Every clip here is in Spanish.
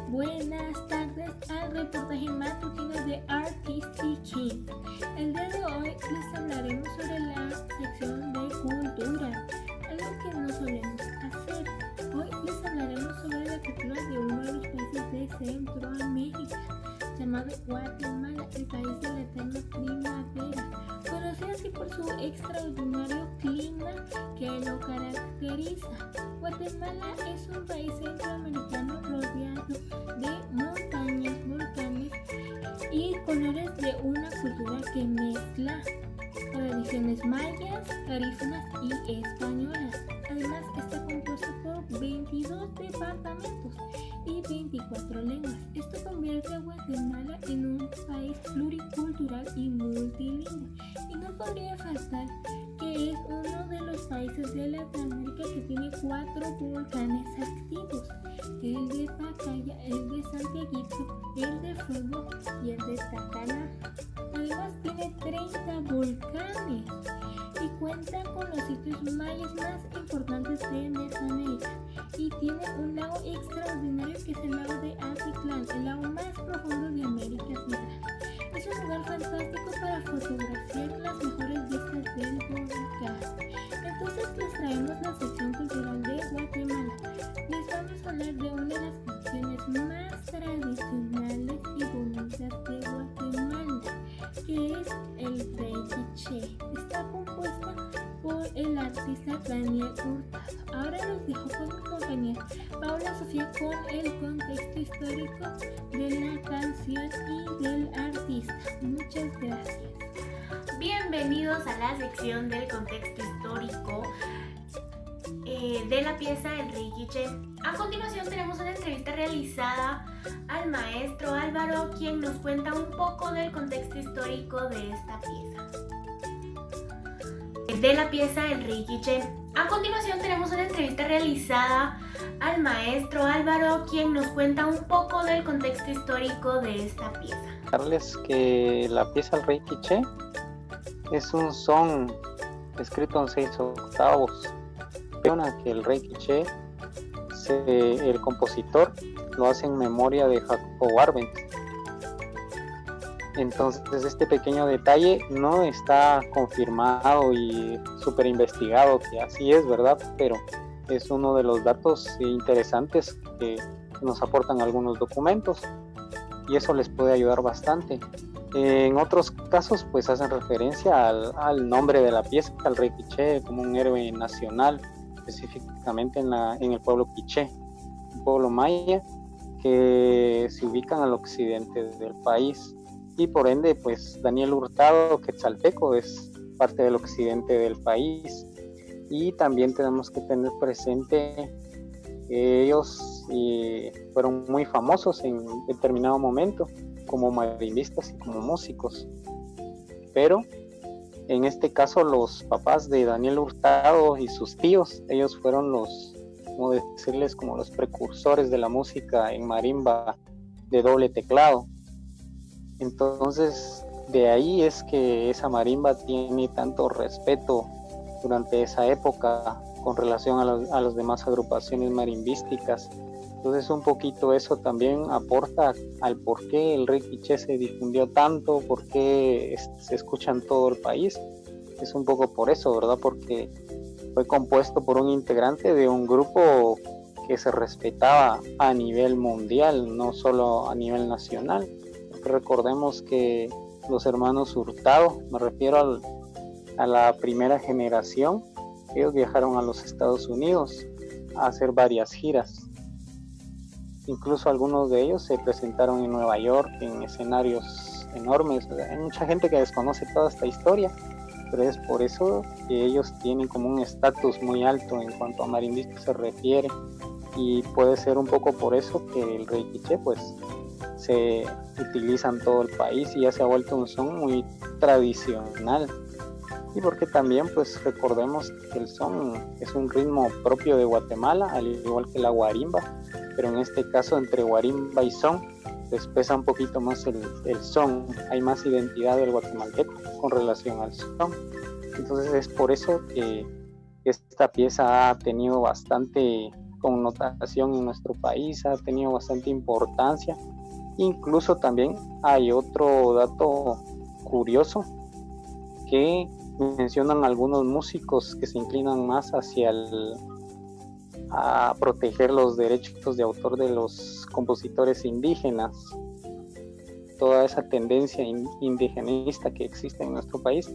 Buenas tardes al reportaje matutino de Artistic Kids. El día de hoy les hablaremos sobre la sección de cultura, algo que no solemos hacer. Hoy les hablaremos sobre la cultura de uno de los países de Centroamérica, llamado Guatemala, el país de la eterna primavera, conocido así por su extraordinario clima que lo caracteriza. Guatemala es un país centroamericano rodeado de montañas, volcanes y colores de una cultura que mezcla tradiciones mayas, garífunas y españolas. Además está compuesto por 22 departamentos y 24 lenguas. Esto convierte a Guatemala en un país pluricultural y multilingüe. Y no podría faltar que es uno de los países de Latinoamérica que tiene 4 volcanes activos: el de Pacaya, el de Santiaguito, el de Fuego y el de Tacaná. Además tiene 30 volcanes y cuenta con los sitios mayas más importantes de Mesoamérica, y tiene un lago extraordinario que es el lago de Atitlán, el lago más profundo de América Central. Es un lugar fantástico para fotografiar las mejores vistas del volcán. Entonces les traemos la sección cultural de Guatemala. Les vamos a hablar de una de las canciones más tradicionales y bonitas de Guatemala, que es el Rey Quiché. Está compuesta por el artista Daniel Hurtado. Ahora los dejo con mi compañera Paula Sofía con el contexto histórico de la canción y del artista. Muchas gracias. Bienvenidos a la sección del contexto histórico de la pieza El Rey Quiché. A continuación tenemos una entrevista realizada al maestro Álvaro, quien nos cuenta un poco del contexto histórico de esta pieza. De la pieza El Rey Quiché. A continuación tenemos una entrevista realizada al maestro Álvaro, quien nos cuenta un poco del contexto histórico de esta pieza. Darles que la pieza El Rey Quiché es un son escrito en 6/8. Que el Rey Quiché, el compositor, lo hace en memoria de Jacobo Arbenz. Entonces este pequeño detalle no está confirmado y súper investigado que así es, ¿verdad? Pero es uno de los datos interesantes que nos aportan algunos documentos, y eso les puede ayudar bastante. En otros casos pues hacen referencia al nombre de la pieza, al Rey Quiché, como un héroe nacional, específicamente en el pueblo Quiché, un pueblo maya que se ubican al occidente del país, y por ende pues Daniel Hurtado, quetzalteco, es parte del occidente del país. Y también tenemos que tener presente que ellos fueron muy famosos en determinado momento como marimbistas y como músicos, pero en este caso los papás de Daniel Hurtado y sus tíos, ellos fueron como decirles, como los precursores de la música en marimba de doble teclado. Entonces de ahí es que esa marimba tiene tanto respeto durante esa época con relación a las demás agrupaciones marimbísticas. Entonces un poquito eso también aporta al por qué el Rey Quiché se difundió tanto, por qué se escucha en todo el país. Es un poco por eso, ¿verdad? Porque fue compuesto por un integrante de un grupo que se respetaba a nivel mundial, no solo a nivel nacional. Porque recordemos que los hermanos Hurtado, me refiero a la primera generación, ellos viajaron a los Estados Unidos a hacer varias giras. Incluso algunos de ellos se presentaron en Nueva York en escenarios enormes. Hay mucha gente que desconoce toda esta historia, pero es por eso que ellos tienen como un estatus muy alto en cuanto a marimbista se refiere, y puede ser un poco por eso que el Rey Quiché pues se utiliza en todo el país y ya se ha vuelto un son muy tradicional. Y porque también pues recordemos que el son es un ritmo propio de Guatemala, al igual que la guarimba, pero en este caso entre guarimba y son les pesa un poquito más el son, hay más identidad del guatemalteco con relación al son. Entonces es por eso que esta pieza ha tenido bastante connotación en nuestro país, ha tenido bastante importancia. Incluso también hay otro dato curioso que mencionan algunos músicos que se inclinan más hacia a proteger los derechos de autor de los compositores indígenas. Toda esa tendencia indigenista que existe en nuestro país,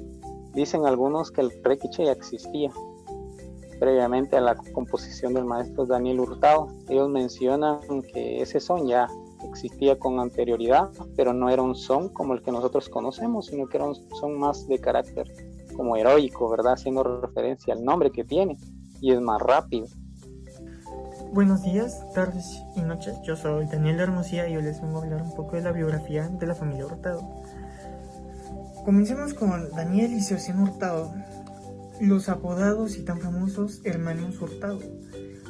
dicen algunos que el requiche ya existía previamente a la composición del maestro Daniel Hurtado. Ellos mencionan que ese son ya existía con anterioridad, pero no era un son como el que nosotros conocemos, sino que era un son más de carácter como heroico, ¿verdad? Haciendo referencia al nombre que tiene, y es más rápido. Buenos días, tardes y noches. Yo soy Daniel Hermosía y hoy les vengo a hablar un poco de la biografía de la familia Hurtado. Comencemos con Daniel y Sebastián Hurtado, los apodados y tan famosos hermanos Hurtado.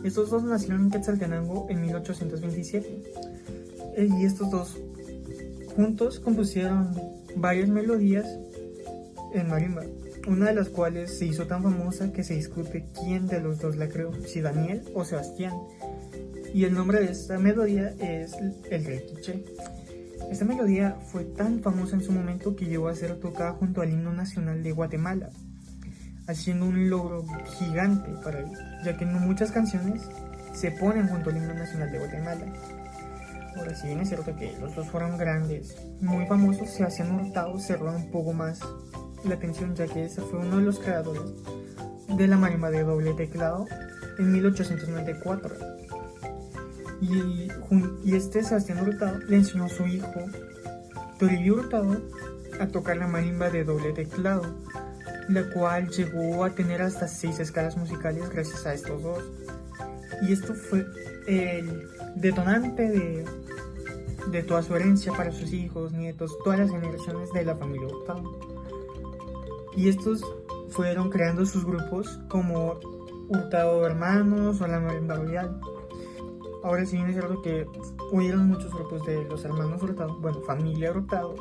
Estos dos nacieron en Quetzaltenango en 1827 y estos dos juntos compusieron varias melodías en marimba, una de las cuales se hizo tan famosa que se discute quién de los dos la creó, si Daniel o Sebastián, y el nombre de esta melodía es el requiche. Esta melodía fue tan famosa en su momento que llegó a ser tocada junto al himno nacional de Guatemala, haciendo un logro gigante para él, ya que no muchas canciones se ponen junto al himno nacional de Guatemala. Ahora, si bien es cierto que los dos fueron grandes, muy famosos, Sebastián Hurtado cerró un poco más la atención, ya que ese fue uno de los creadores de la marimba de doble teclado en 1894. Y este Sebastián Hurtado le enseñó a su hijo Toribio Hurtado a tocar la marimba de doble teclado, la cual llegó a tener hasta 6 escalas musicales gracias a estos dos. Y esto fue el detonante de toda su herencia para sus hijos, nietos, todas las generaciones de la familia Hurtado. Y estos fueron creando sus grupos como Hurtado Hermanos o la Marimba Royal. Ahora sí bien es cierto que hubieron muchos grupos de los hermanos Hurtado, bueno, familia Hurtado.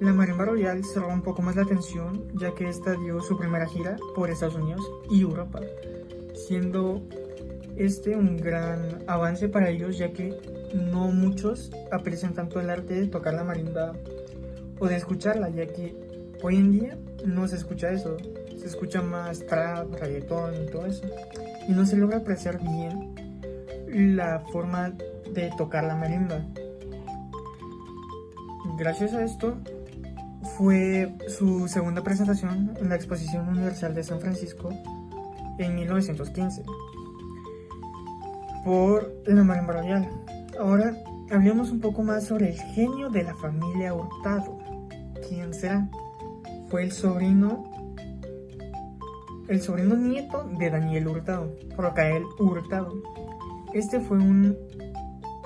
La Marimba Royal cerró un poco más la atención, ya que esta dio su primera gira por Estados Unidos y Europa, siendo este un gran avance para ellos, ya que no muchos aprecian tanto el arte de tocar la marimba o de escucharla, ya que hoy en día no se escucha eso, se escucha más trap, reggaetón y todo eso, y no se logra apreciar bien la forma de tocar la marimba. Gracias a esto fue su segunda presentación en la Exposición Universal de San Francisco en 1915 por la Marimba Royal. Ahora hablemos un poco más sobre el genio de la familia Hurtado. ¿Quién será? Fue el sobrino nieto de Daniel Hurtado, Rafael Hurtado. Este fue un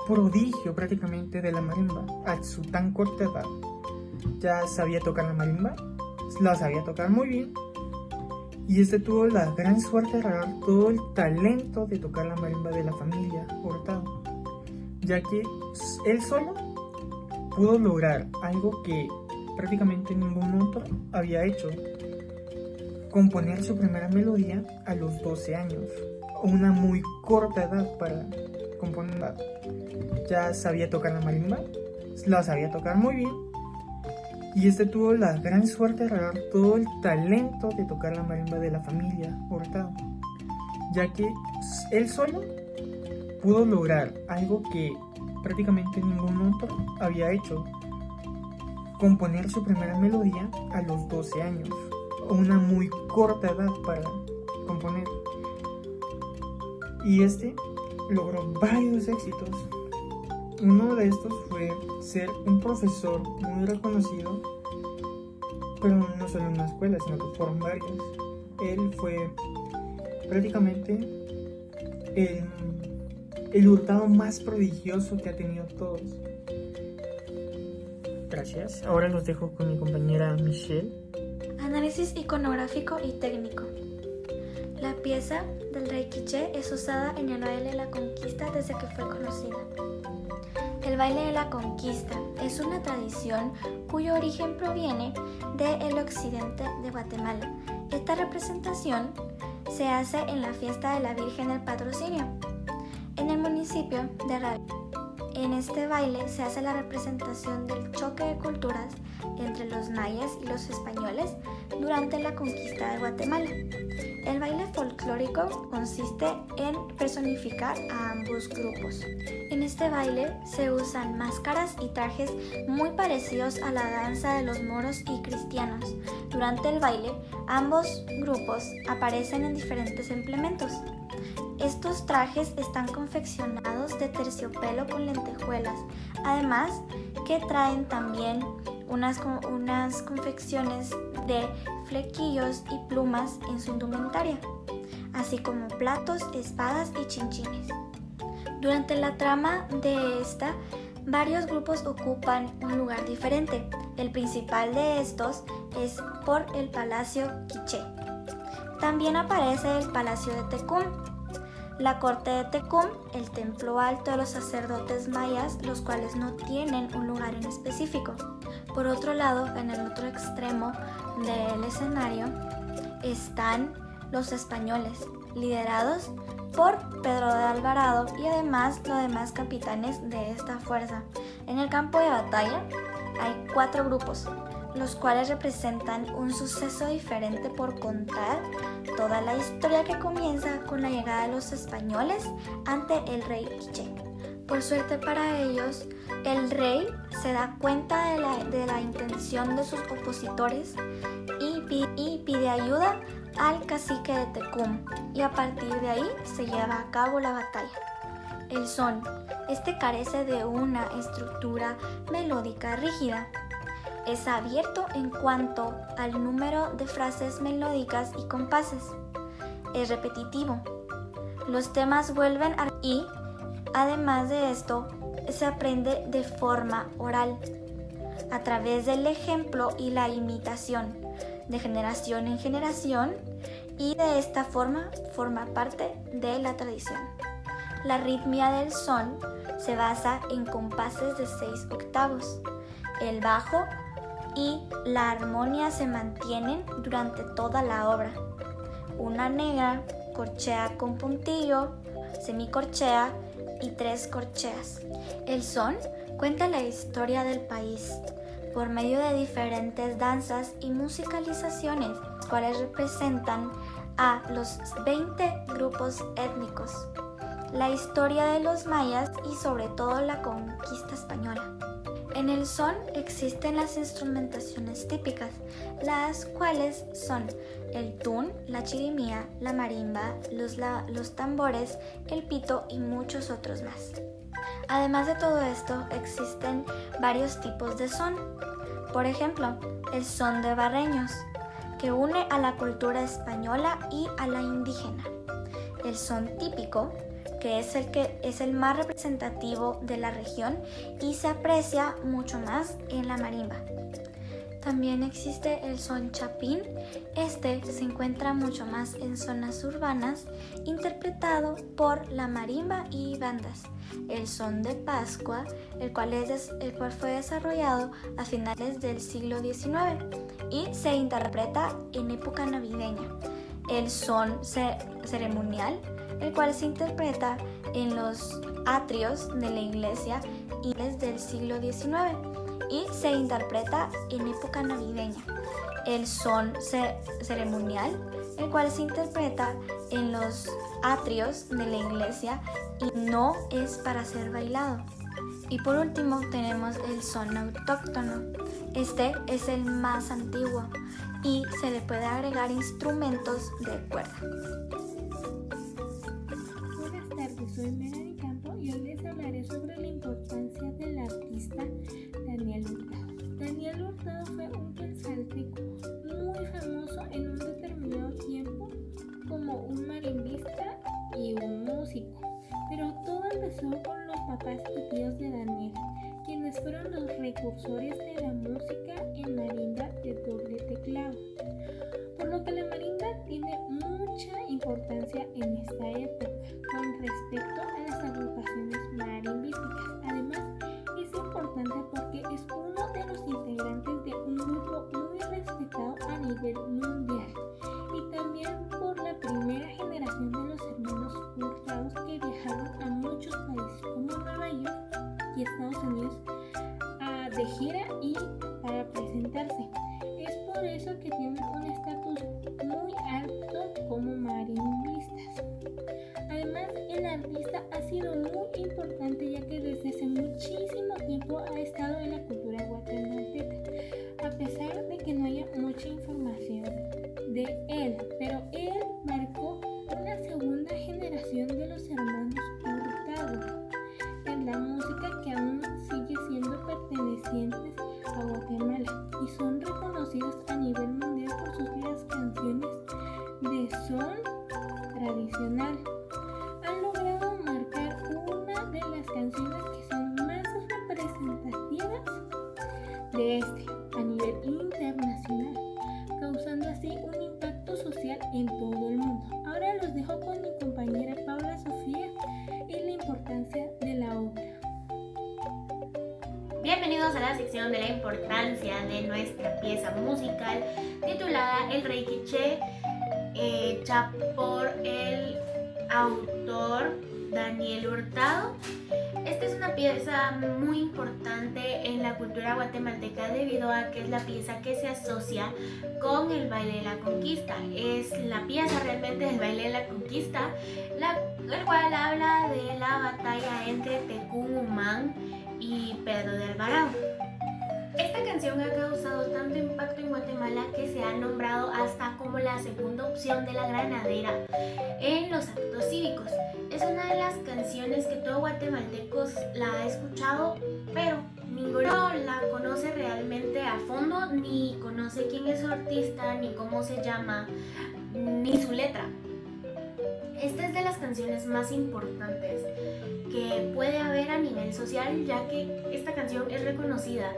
prodigio prácticamente de la marimba a su tan corta edad. Ya sabía tocar la marimba, la sabía tocar muy bien, y este tuvo la gran suerte de agarrar todo el talento de tocar la marimba de la familia Hurtado, ya que él solo pudo lograr algo que prácticamente ningún otro había hecho: componer su primera melodía a los 12 años, una muy corta edad para componer. Ya sabía tocar la marimba, la sabía tocar muy bien, y este tuvo la gran suerte de agarrar todo el talento de tocar la marimba de la familia Hurtado, ya que él solo pudo lograr algo que prácticamente ningún otro había hecho: componer su primera melodía a los 12 años, una muy corta edad para componer. Y este logró varios éxitos. Uno de estos fue ser un profesor muy reconocido, pero no solo en una escuela, sino que fueron varias. Él fue prácticamente el Hurtado más prodigioso que ha tenido todos. Gracias. Ahora los dejo con mi compañera Michelle. Análisis iconográfico y técnico. La pieza del requiche es usada en el baile de la conquista desde que fue conocida. El El baile de la conquista es una tradición cuyo origen proviene del occidente de Guatemala. Esta representación se hace en la fiesta de la Virgen del Patrocinio, en el municipio de Rabián. En este baile se hace la representación del choque de culturas entre los mayas y los españoles durante la conquista de Guatemala. El baile folclórico consiste en personificar a ambos grupos. En este baile se usan máscaras y trajes muy parecidos a la danza de los moros y cristianos. Durante el baile, ambos grupos aparecen en diferentes implementos. Estos trajes están confeccionados de terciopelo con lentejuelas, además que traen también unas confecciones de flequillos y plumas en su indumentaria, así como platos, espadas y chinchines. Durante la trama de esta, varios grupos ocupan un lugar diferente. El principal de estos es por el Palacio Quiché. También aparece el Palacio de Tecún, la corte de Tecún, el templo alto de los sacerdotes mayas, los cuales no tienen un lugar en específico. Por otro lado, en el otro extremo del escenario, están los españoles, liderados por Pedro de Alvarado y además los demás capitanes de esta fuerza. En el campo de batalla hay 4 grupos, los cuales representan un suceso diferente por contar toda la historia que comienza con la llegada de los españoles ante el rey Quiché. Por suerte para ellos, el rey se da cuenta de la intención de sus opositores y pide ayuda al cacique de Tecún, y a partir de ahí se lleva a cabo la batalla. El son. Este carece de una estructura melódica rígida. Es abierto en cuanto al número de frases melódicas y compases. Es repetitivo. Los temas vuelven y, además de esto, se aprende de forma oral, a través del ejemplo y la imitación, de generación en generación, y de esta forma forma parte de la tradición. La ritmia del son se basa en compases de 6 octavos. El bajo y la armonía se mantienen durante toda la obra. Una negra, corchea con puntillo, semicorchea y 3 corcheas. El son cuenta la historia del país por medio de diferentes danzas y musicalizaciones, las cuales representan a los 20 grupos étnicos, la historia de los mayas y sobre todo la conquista española. En el son existen las instrumentaciones típicas, las cuales son el tun, la chirimía, la marimba, los tambores, el pito y muchos otros más. Además de todo esto, existen varios tipos de son. Por ejemplo, el son de barreños, que une a la cultura española y a la indígena. El son típico, que es el más representativo de la región y se aprecia mucho más en la marimba. También existe el son chapín. Este se encuentra mucho más en zonas urbanas, interpretado por la marimba y bandas. El son de Pascua, el cual fue desarrollado a finales del siglo XIX y se interpreta en época navideña. El son ceremonial, el cual se interpreta en los atrios de la iglesia y del siglo XIX y se interpreta en época navideña. El son ceremonial, el cual se interpreta en los atrios de la iglesia y no es para ser bailado. Y por último tenemos el son autóctono. Este es el más antiguo y se le puede agregar instrumentos de cuerda. Buenas tardes, soy Melanie Campo y hoy les hablaré sobre la importancia del artista Daniel Hurtado. Daniel Hurtado fue un quetzalteco muy famoso en un determinado tiempo como un marimbista y un músico, pero todo empezó con los papás y tíos de Daniel, quienes fueron los precursores de la música en marimba de doble teclado, por lo que la marimba tiene mucha importancia en esta época con respecto a las agrupaciones marimbísticas. Además, nivel mundial, y también por la primera generación de los hermanos Hurtado que viajaron a muchos países como Nueva York y Estados Unidos de gira y para presentarse. Es por eso que tienen un estatus muy alto como marimbistas. Además, el artista ha sido muy importante ya que desde hace muchísimo tiempo ha estado en la cultura guatemalteca, a pesar de que no haya mucha información de él, pero él marcó una segunda generación de los hermanos Hurtado en la música que aún sigue siendo pertenecientes a Guatemala y son reconocidos a nivel mundial por sus bellas canciones de son tradicional. Han logrado marcar una de las canciones que son más representativas de a nivel internacional, causando así un impacto social en todo el mundo. Ahora los dejo con mi compañera Paula Sofía y la importancia de la obra. Bienvenidos a la sección de la importancia de nuestra pieza musical titulada El Rey Quiché, hecha por el autor Daniel Hurtado. Esta es una pieza muy importante en la cultura guatemalteca debido a que es la pieza que se asocia con el baile de la conquista. Es la pieza realmente del baile de la conquista, el cual habla de la batalla entre Tecún Umán y Pedro de Alvarado. Esta canción ha causado tanto impacto en Guatemala que se ha nombrado hasta como la segunda opción de la granadera en los actos cívicos. Es una de las canciones que todo guatemalteco la ha escuchado, pero ninguno la conoce realmente a fondo, ni conoce quién es su artista, ni cómo se llama, ni su letra. Esta es de las canciones más importantes que puede haber a nivel social, ya que esta canción es reconocida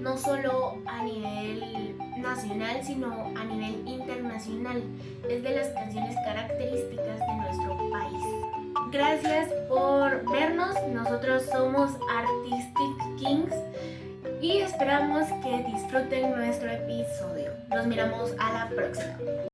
no solo a nivel nacional, sino a nivel internacional. Es de las canciones características de nuestro país. Gracias por vernos. Nosotros somos Artistic Kings y esperamos que disfruten nuestro episodio. Nos miramos a la próxima.